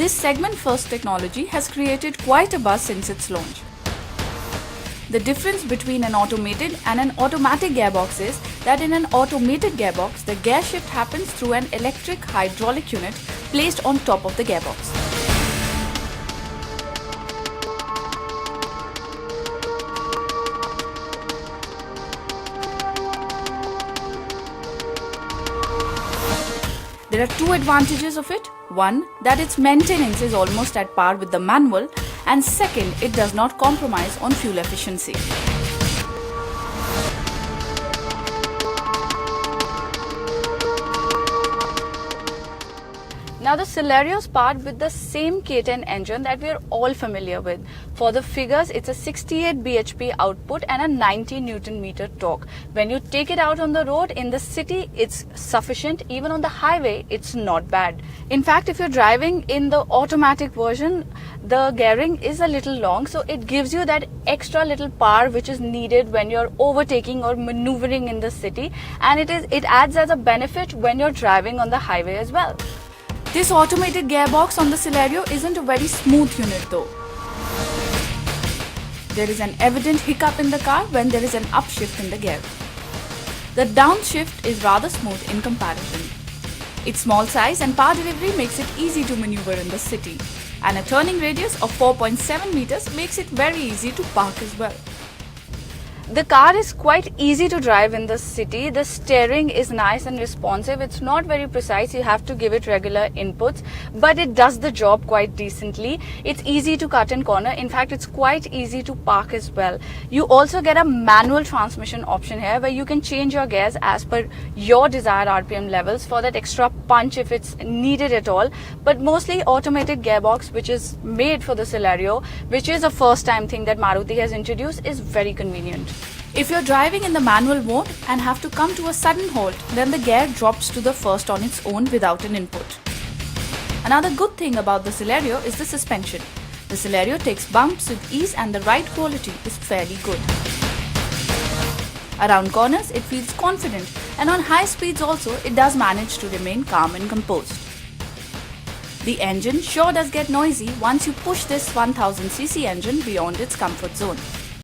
This segment-first technology has created quite a buzz since its launch. The difference between an automated and an automatic gearbox is that in an automated gearbox, the gear shift happens through an electric hydraulic unit placed on top of the gearbox. There are two advantages of it. One, that its maintenance is almost at par with the manual, and second, it does not compromise on fuel efficiency. Now the Celerio is powered with the same K10 engine that we are all familiar with. For the figures, it's a 68 bhp output and a 90 Newton meter torque. When you take it out on the road in the city, it's sufficient. Even on the highway, it's not bad. In fact, if you're driving in the automatic version, the gearing is a little long, so it gives you that extra little power which is needed when you're overtaking or maneuvering in the city, and it adds as a benefit when you're driving on the highway as well. This automated gearbox on the Celerio isn't a very smooth unit though. There is an evident hiccup in the car when there is an upshift in the gear. The downshift is rather smooth in comparison. Its small size and power delivery makes it easy to maneuver in the city, and a turning radius of 4.7 meters makes it very easy to park as well. The car is quite easy to drive in the city. The steering is nice and responsive. It's not very precise. You have to give it regular inputs, but it does the job quite decently. It's easy to cut in corner. In fact, it's quite easy to park as well. You also get a manual transmission option here where you can change your gears as per your desired RPM levels for that extra punch if it's needed at all. But mostly automated gearbox, which is made for the Celerio, which is a first time thing that Maruti has introduced, is very convenient. If you're driving in the manual mode and have to come to a sudden halt, then the gear drops to the first on its own without an input. Another good thing about the Celerio is the suspension. The Celerio takes bumps with ease and the ride quality is fairly good. Around corners, it feels confident, and on high speeds also, it does manage to remain calm and composed. The engine sure does get noisy once you push this 1000cc engine beyond its comfort zone.